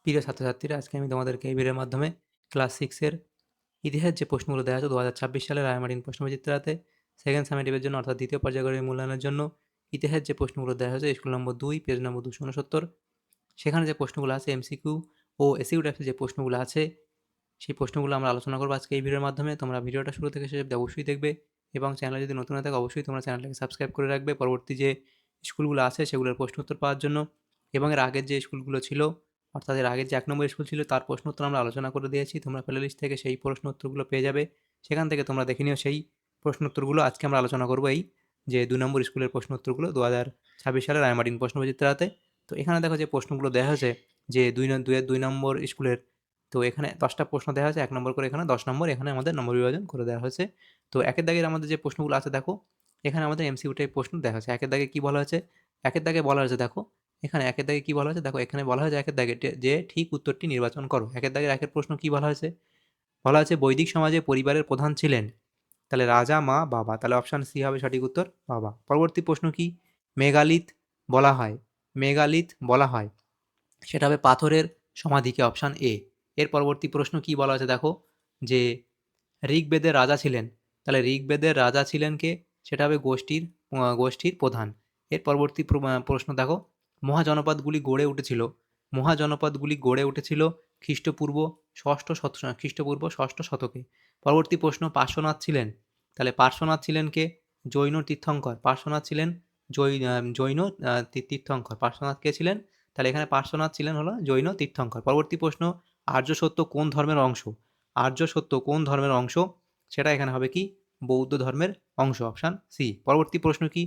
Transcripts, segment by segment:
প্রিয় ছাত্রছাত্রীরা, আজকে আমি তোমাদেরকে এই ভিডিওর মাধ্যমে ক্লাস 6 এর ইতিহাস যে প্রশ্নগুলো দেওয়া আছে 2026 সালের রায়মার্টিন প্রশ্নবিচিত্রাতে সেকেন্ড সামেটিভের জন্য অর্থাৎ দ্বিতীয় পর্যায়ক্রমিক মূল্যায়নের জন্য ইতিহাস যে প্রশ্নগুলো দেওয়া হয়েছে স্কুল নম্বর 2 পেজ নম্বর 269, সেখানে যে প্রশ্নগুলো আছে এমসিকিউ ও এসইউ টাইপের যে প্রশ্নগুলো আছে সেই প্রশ্নগুলো আমরা আলোচনা করবো আজকে এই ভিডিওর মাধ্যমে। তোমরা ভিডিওটা শুরু থেকে শেষ অবধি অবশ্যই দেখবে এবং চ্যানেলে যদি নতুন হয়ে থাকে অবশ্যই তোমরা চ্যানেলটাকে সাবস্ক্রাইব করে রাখবে পরবর্তী যে স্কুলগুলো আছে সেগুলোর প্রশ্ন উত্তর পাওয়ার জন্য। এবং এর আগের যে স্কুলগুলো ছিল, অর্থাৎ এর আগের যে 1 নম্বর স্কুল ছিল তার প্রশ্ন উত্তর আমরা আলোচনা করে দিয়েছি, তোমরা প্লে লিস্ট থেকে সেই প্রশ্ন উত্তরগুলো পেয়ে যাবে, সেখান থেকে তোমরা দেখে নিও সেই প্রশ্ন উত্তরগুলো। আজকে আমরা আলোচনা করবো এই যে 2 নম্বর স্কুলের প্রশ্ন উত্তরগুলো 2026 সালের রায়মার্টিন প্রশ্নবিচিত্রাতে। তো এখানে দেখো যে প্রশ্নগুলো দেওয়া হয়েছে যে 2 নম্বর স্কুলের, তো এখানে 10টা প্রশ্ন দেওয়া হয়েছে 1 নম্বর করে, এখানে 10 নম্বর, এখানে আমাদের নম্বর বিভাজন করে দেওয়া হয়েছে। তো একের দাগের আমাদের যে প্রশ্নগুলো আছে দেখো, এখানে আমাদের এমসিকিউ টাইপ প্রশ্ন দেখা হয়েছে। একের দাগে কী বলা হয়েছে, একের দাগে বলা হয়েছে দেখো, এখানে একের দাগে কী বলা হয়েছে দেখো, এখানে বলা হয়েছে একের দাগে যে ঠিক উত্তরটি নির্বাচন করো। একের দাগের একের প্রশ্ন কী বলা হয়েছে, বলা হয়েছে বৈদিক সমাজে পরিবারের প্রধান ছিলেন, তাহলে রাজা, মা, বাবা, তাহলে অপশান সি হবে সঠিক উত্তর, বাবা। পরবর্তী প্রশ্ন কি, মেগালিথ বলা হয়, মেগালিথ বলা হয়, সেটা হবে পাথরের সমাধিকে, অপশান এ। এর পরবর্তী প্রশ্ন কি বলা আছে দেখো, যে ঋগ্বেদের রাজা ছিলেন, তাহলে ঋগ্বেদের রাজা ছিলেন কে, সেটা হবে গোষ্ঠীর প্রধান। এর পরবর্তী প্রশ্ন দেখো, মহাজনপদগুলি গড়ে উঠেছিল, মহাজনপদগুলি গড়ে উঠেছিল খ্রিস্টপূর্ব খ্রিস্টপূর্ব ষষ্ঠ শতকে। পরবর্তী প্রশ্ন, পার্শ্বনাথ ছিলেন, তাহলে পার্শ্বনাথ ছিলেন কে, জৈন তীর্থঙ্কর, পার্শ্বনাথ ছিলেন জৈন তীর্থঙ্কর। পার্শ্বনাথ কে ছিলেন, তাহলে এখানে পার্শ্বনাথ ছিলেন হলো জৈন তীর্থঙ্কর। পরবর্তী প্রশ্ন, আর্য সত্য কোন ধর্মের অংশ, আর্য সত্য কোন ধর্মের অংশ, সেটা এখানে হবে কি, বৌদ্ধ ধর্মের অংশ, অপশান সি। পরবর্তী প্রশ্ন কি,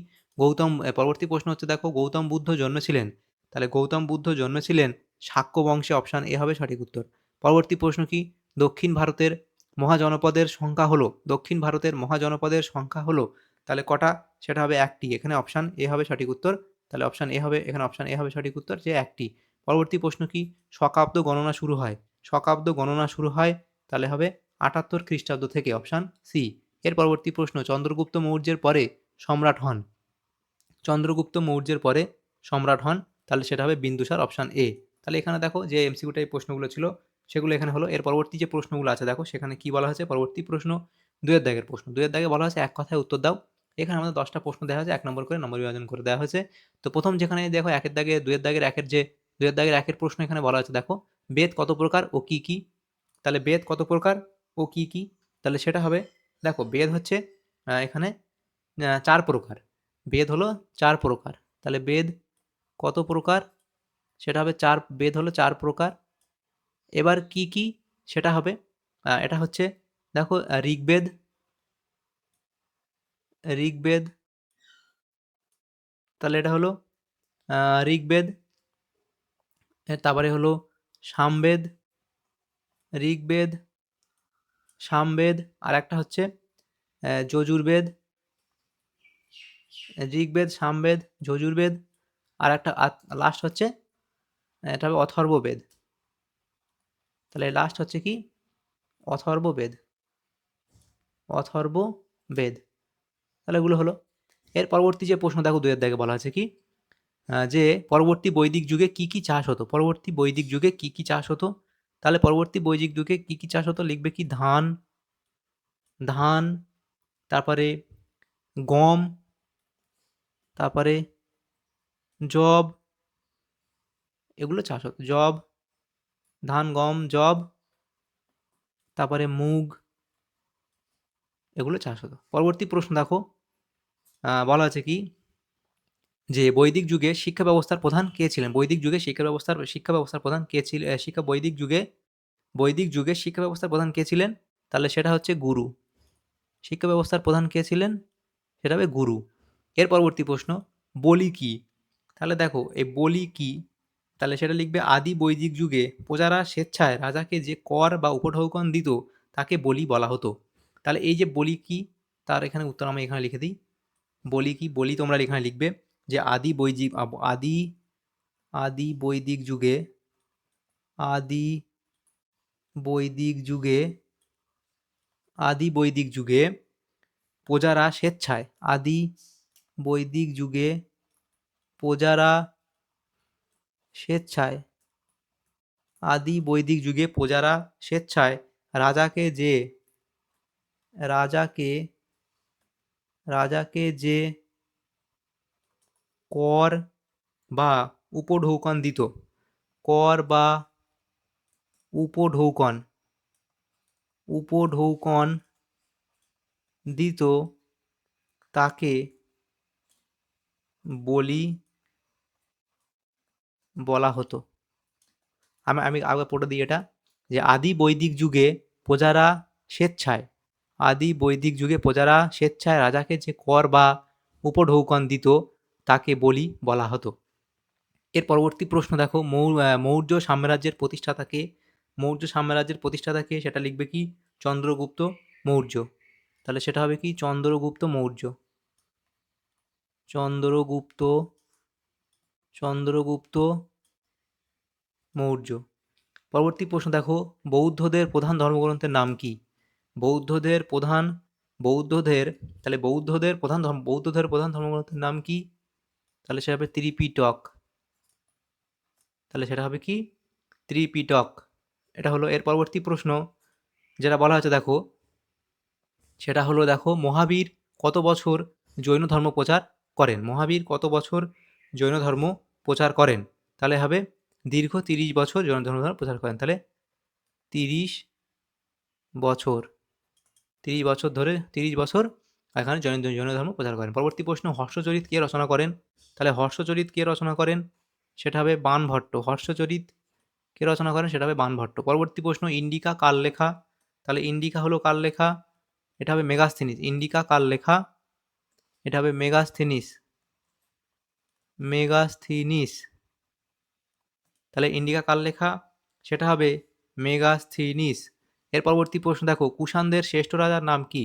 পরবর্তী প্রশ্ন হচ্ছে দেখো, গৌতম বুদ্ধ জন্মেছিলেন, তাহলে গৌতম বুদ্ধ জন্মেছিলেন শাক্য বংশে, অপশান এ হবে সঠিক উত্তর। পরবর্তী প্রশ্ন কি, দক্ষিণ ভারতের মহাজনপদের সংখ্যা হলো, দক্ষিণ ভারতের মহাজনপদের সংখ্যা হলো, তাহলে কটা, সেটা হবে একটি, এখানে অপশান এ হবে সঠিক উত্তর, তাহলে অপশান এ হবে, এখানে অপশান এ হবে সঠিক উত্তর, যে একটি। পরবর্তী প্রশ্ন কি, শকাব্দ গণনা শুরু হয়, শকাব্দ গণনা শুরু হয়, তাহলে হবে 78 খ্রিস্টাব্দ থেকে, অপশান সি। এর পরবর্তী প্রশ্ন, চন্দ্রগুপ্ত মৌর্যের পরে সম্রাট হন, চন্দ্রগুপ্ত মৌর্যের পরে সম্রাট হন, তাহলে সেটা হবে বিন্দুসার, অপশান এ। তাহলে এখানে দেখো যে এমসিকিউ টাইপ প্রশ্নগুলো ছিল সেগুলো এখানে হলো। এর পরবর্তী যে প্রশ্নগুলো আছে দেখো, সেখানে কি বলা হয়েছে, পরবর্তী প্রশ্ন দুয়ের দাগের প্রশ্ন, দুয়ের দাগে বলা হয়েছে এক কথায় উত্তর দাও। এখানে আমাদের 10টা প্রশ্ন দেওয়া হয়েছে, 1 নম্বর করে নম্বর বিভাজন করে দেওয়া হয়েছে। তো প্রথম যেখানে দেখো একের দাগে দুয়ের দাগের একের যে দুয়ের দাগের একের প্রশ্ন এখানে বলা হয়েছে দেখো, বেদ কত প্রকার ও কি কি, তাহলে বেদ কত প্রকার ও কি কি, তাহলে সেটা হবে দেখো, বেদ হচ্ছে এখানে 4 প্রকার, বেদ হলো 4 প্রকার, তাহলে বেদ কত প্রকার, সেটা হবে 4, বেদ হলো 4 প্রকার। এবার কি কি, সেটা হবে এটা হচ্ছে দেখো, ঋগ্বেদ, ঋগ্বেদ, তাহলে এটা হলো ঋগ্বেদ, তারপরে হলো সামবেদ, ঋগ্বেদ, সামবেদ, আর একটা হচ্ছে যজুর্বেদ, ঋগ্বেদ, সামবেদ, যজুর্বেদ, আর একটা লাস্ট হচ্ছে এটা হবে অথর্ববেদ, তাহলে লাস্ট হচ্ছে কি, অথর্ববেদ, অথর্ববেদ, তাহলে এগুলো হলো। এর পরবর্তী যে প্রশ্ন দেখো, দুয়ের দাগে বলা আছে কি, যে পরবর্তী বৈদিক যুগে কি কি চাষ হতো, পরবর্তী বৈদিক যুগে কি কি চাষ হতো, তাহলে পরবর্তী বৈদিক যুগে কি কি চাষ হতো লিখবে কি, ধান, ধান, তারপরে গম, তারপরে যব, এগুলো চাষ হতো, যব, ধান, গম, যব, তারপরে মুগ, এগুলো চাষ হতো। পরবর্তী প্রশ্ন দেখো, বলা আছে কি, যে বৈদিক যুগে শিক্ষা ব্যবস্থার প্রধান কে ছিলেন, বৈদিক যুগে শিক্ষা ব্যবস্থার প্রধান কে ছিলেন, বৈদিক যুগে শিক্ষা ব্যবস্থার প্রধান কে ছিলেন, তাহলে সেটা হচ্ছে গুরু, শিক্ষা ব্যবস্থার প্রধান কে ছিলেন, সেটা হবে গুরু। এর পরবর্তী প্রশ্ন, বলি কি, তাহলে দেখো এই বলি কি, তাহলে সেটা লিখবে আদি বৈদিক যুগে প্রজারা স্বেচ্ছায় রাজাকে যে কর বা উপঢৌকন দিত তাকে বলি বলা হতো। তাহলে এই যে বলি কি, তার এখানে উত্তর আমি এখানে লিখে দিই, বলি কি, বলি তোমরা এখানে লিখবে যে আদি আদি বৈদিক যুগে, আদি বৈদিক যুগে, আদি বৈদিক যুগে প্রজারা স্বেচ্ছায়, আদি বৈদিক যুগে প্রজারা স্বেচ্ছায় আদি বৈদিক যুগে প্রজারা স্বেচ্ছায় রাজাকে যে রাজাকে রাজাকে যে কর বা উপঢৌকন দিত, কর বা উপঢৌকন উপঢৌকন দিত তাকে বলি বলা হতো। আমি আমি আগে পড়ে দিই এটা, যে আদি বৈদিক যুগে প্রজারা স্বেচ্ছায় আদি বৈদিক যুগে প্রজারা স্বেচ্ছায় রাজাকে যে কর বা উপঢৌকন দিত তাকে বলি বলা হতো। এর পরবর্তী প্রশ্ন দেখো, মৌর্য সাম্রাজ্যের প্রতিষ্ঠাতাকে, মৌর্য সাম্রাজ্যের প্রতিষ্ঠাতাকে, সেটা লিখবে কি চন্দ্রগুপ্ত মৌর্য। তাহলে সেটা হবে কি চন্দ্রগুপ্ত মৌর্য, চন্দ্রগুপ্ত চন্দ্রগুপ্ত মৌর্য। পরবর্তী প্রশ্ন দেখো, বৌদ্ধদের প্রধান ধর্মগ্রন্থের নাম কি? বৌদ্ধদের প্রধান বৌদ্ধদের তাহলে বৌদ্ধদের প্রধান ধর্মগ্রন্থের নাম কি? তাহলে সেটা হবে ত্রিপিটক। তাহলে সেটা হবে কি ত্রিপিটক। এটা হলো এর পরবর্তী প্রশ্ন, যেটা বলা হচ্ছে দেখো, সেটা হলো দেখো, মহাবীর কত বছর জৈন ধর্ম প্রচার করেন? মহাবীর কত বছর জৈন ধর্ম প্রচার করেন? তাহলে হবে দীর্ঘ 30 বছর জৈন ধর্ম প্রচার করেন। তাহলে 30 বছর 30 বছর ধরে 30 বছর এখানে জৈন ধর্ম প্রচার করেন। পরবর্তী প্রশ্ন, হর্ষচরিত কে রচনা করেন? তাহলে হর্ষচরিত কে রচনা করেন? সেটা হবে বাণভট্ট। হর্ষচরিত কে রচনা করেন? সেটা হবে বাণভট্ট। পরবর্তী প্রশ্ন, ইন্ডিকা কার লেখা? তাহলে ইন্ডিকা হলো কার লেখা? এটা হবে মেগাস্থিনিস। ইন্ডিকা কার লেখা? এটা হবে মেগাস্থিনিস। মেগাস্থিনিস। তাহলে ইন্ডিকা কার লেখা? সেটা হবে মেগাস্থিনিস। এর পরবর্তী প্রশ্ন দেখো, কুষাণদের শ্রেষ্ঠ রাজার নাম কি?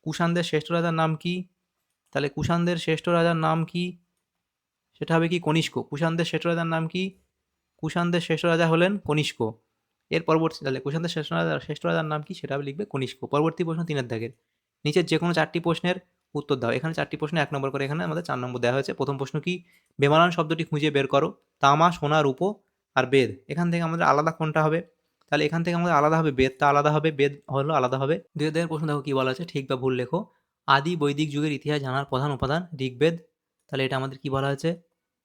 কুষাণদের শ্রেষ্ঠ রাজার নাম কি? তাহলে কুষাণদের শ্রেষ্ঠ রাজার নাম কি? সেটা হবে কি কনিষ্ক। কুষাণদের শ্রেষ্ঠ রাজার নাম কি? কুষাণদের শ্রেষ্ঠ রাজা হলেন কনিষ্ক। এর পরবর্তী, তাহলে কুষাণদের শ্রেষ্ঠ রাজার নাম কি? সেটা লিখবে কনিষ্ক। পরবর্তী প্রশ্ন 3 দাগের, নিচের যে কোনো 4টি প্রশ্নের উত্তর দাও। এখানে 4টি প্রশ্ন 1 নম্বর করে, এখানে আমাদের 4 নম্বর দেওয়া হয়েছে। প্রথম প্রশ্ন কি? বেমানান শব্দটি খুঁজে বের করো। তামা, সোনা, রূপো আর বেদ, এখান থেকে আমাদের আলাদা কোনটা হবে? তাহলে এখান থেকে আমাদের আলাদা হবে বেদটা আলাদা হবে, বেদ হলো আলাদা হবে। 2 দাগের প্রশ্ন দেখো কি বলা আছে, ঠিক বা ভুল লেখো। আদি বৈদিক যুগের ইতিহাস জানার প্রধান উপাদান ঋগ্বেদ। তাহলে এটা আমাদের কি বলা হয়েছে?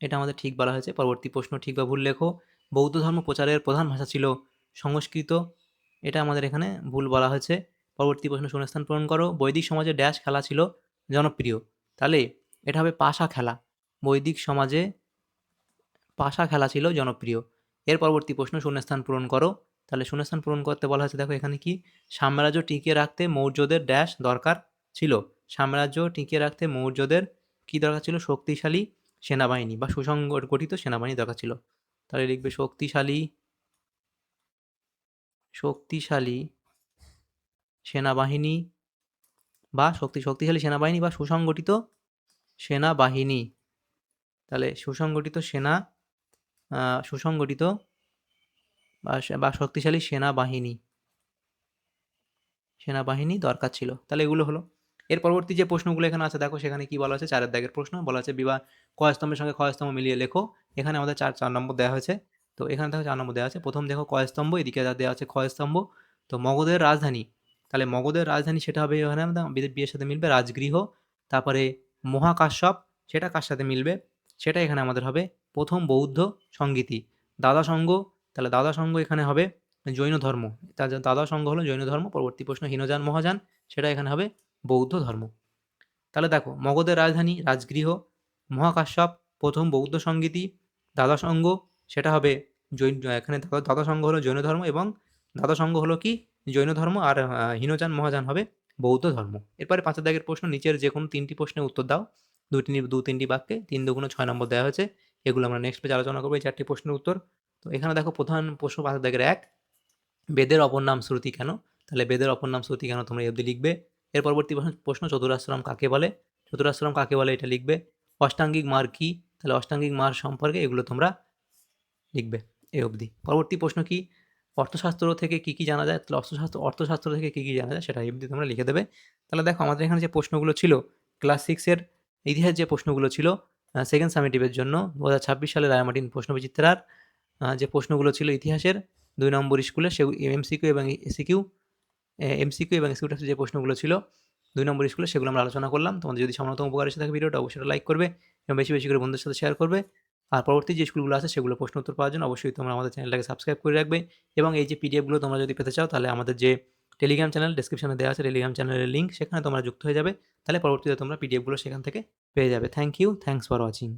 এটা আমাদের ঠিক বলা হয়েছে। পরবর্তী প্রশ্ন, ঠিক বা ভুল লেখো। বৌদ্ধ ধর্ম প্রচারের প্রধান ভাষা ছিল সংস্কৃত। এটা আমাদের এখানে ভুল বলা হয়েছে। পরবর্তী প্রশ্ন, শূন্যস্থান পূরণ করো। বৈদিক সমাজে ড্যাশ খেলা ছিল জনপ্রিয়? তাহলে এটা হবে পাশা খেলা। বৈদিক সমাজে পাশা খেলা ছিল জনপ্রিয়। এর পরবর্তী প্রশ্ন, শূন্যস্থান পূরণ করো। তাহলে শূন্যস্থান পূরণ করতে বলা হয়েছে, দেখো এখানে কি সাম্রাজ্য টিকিয়ে রাখতে মৌর্যদের ড্যাশ দরকার ছিল? সাম্রাজ্য টিকিয়ে রাখতে মৌর্যদের কি দরকার ছিল? শক্তিশালী সেনাবাহিনী বা সুসংগঠিত সেনাবাহিনী দরকার ছিল। তাহলে লিখবে শক্তিশালী শক্তিশালী সেনাবাহিনী বা শক্তিশালী সেনাবাহিনী বা সুসংগঠিত সেনাবাহিনী। তাহলে সুসংগঠিত সুসংগঠিত বা শক্তিশালী সেনাবাহিনী দরকার ছিল। তাহলে এগুলো হলো। এর পরবর্তী যে প্রশ্নগুলো এখানে আছে দেখো, সেখানে কি বলা আছে? 4 দাগের প্রশ্ন বলা আছে, ক স্তম্ভের সঙ্গে খ স্তম্ভ মিলিয়ে লেখো। এখানে আমাদের 4 নম্বর দেওয়া হয়েছে। তো এখানে দেখো 4 নম্বর দেওয়া আছে। প্রথম দেখো ক স্তম্ভ, এদিকে দেওয়া আছে খ স্তম্ভ। তো মগধের রাজধানী, তাহলে মগধের রাজধানী সেটা হবে এখানে আমাদের বিয়ের সাথে মিলবে রাজগৃহ। তারপরে মহাকাশ্যপ, সেটা কার সাথে মিলবে? সেটা এখানে আমাদের হবে প্রথম বৌদ্ধ সংগীতি। দাদা সংঘ, তাহলে দাদা সংঘ এখানে হবে জৈন ধর্ম। দাদা সংঘ হলো জৈন ধর্ম। পরবর্তী প্রশ্ন, হীনযান মহাযান, সেটা এখানে হবে বৌদ্ধ ধর্ম। তাহলে দেখো, মগধের রাজধানী রাজগৃহ, মহাকাশ্যপ প্রথম বৌদ্ধ সংগীতি, দাদা সংঘ সেটা হবে জৈন, এখানে দাদা সংঘ হলো জৈন ধর্ম এবং দাদা সংঘ হলো কি জৈন ধর্ম, আর হীনযান মহাযান হবে বৌদ্ধ ধর্ম। এরপরে 5 দাগের প্রশ্ন, নিচের যে কোনো 3টি প্রশ্নের উত্তর দাও 2-3টি বাক্যে। 3 দুগুণ 6 নম্বর দেওয়া হয়েছে। এগুলো আমরা নেক্সট পেজে আলোচনা করবো, এই 4টি প্রশ্নের উত্তর। তো এখানে দেখো প্রধান প্রশ্ন 5 দাগের 1, বেদের অপর নাম শ্রুতি কেন? তাহলে বেদের অপর নাম শ্রুতি কেন তোমরা এই অবধি লিখবে। এর পরবর্তী প্রশ্ন, চতুরাশ্রম কাকে বলে? চতুরাশ্রম কাকে বলে এটা লিখবে। অষ্টাঙ্গিক মার্গ কি? তাহলে অষ্টাঙ্গিক মার্গ সম্পর্কে এগুলো তোমরা লিখবে এই অবধি। পরবর্তী প্রশ্ন কি? অর্থশাস্ত্র থেকে কি কি জানা যায়? তাহলে অর্থশাস্ত্র থেকে কি কি জানা যায় সেটা এই অবধি তোমরা লিখে দেবে। তাহলে দেখো, আমাদের এখানে যে প্রশ্নগুলো ছিল ক্লাস 6-এর ইতিহাস, যে প্রশ্নগুলো ছিল সেকেন্ড সামেটিভের জন্য 2026 সালে রায়মার্টিন প্রশ্নবিচিত্রার যে প্রশ্নগুলো ছিল ইতিহাসের, 2 নম্বর স্কুলে এমসিকিউ এবং এসিকিউ এমসিকিউ এবং এসকিউ টাইপের যে প্রশ্নগুলো ছিল 2 নম্বর স্কুলে সেগুলো আমরা আলোচনা করলাম। তোমাদের যদি সামান্যতম উপকার এসে থাকে ভিডিওটা অবশ্যই লাইক করবে এবং বেশি, বেশি করে বন্ধুদের সাথে শেয়ার করবে। আর পরবর্তী যে স্কুলগুলো আছে সেগুলো প্রশ্ন উত্তর পাওয়ার জন্য অবশ্যই তোমরা আমাদের চ্যানেলটাকে সাবস্ক্রাইব করে রাখবে এবং এই যে পিডিএফগুলো তোমরা যদি পেতে চাও তাহলে আমাদের যে টেলিগ্রাম চ্যানেল ডেসক্রিপশনে দেওয়া আছে টেলিগ্রাম চ্যানেলের লিঙ্ক সেখানে তোমরা যুক্ত হয়ে যাবে। তাহলে পরবর্তীতে তোমরা পিডিএফগুলো সেখান থেকে পেয়ে যাবে। Thank you. Thanks for watching.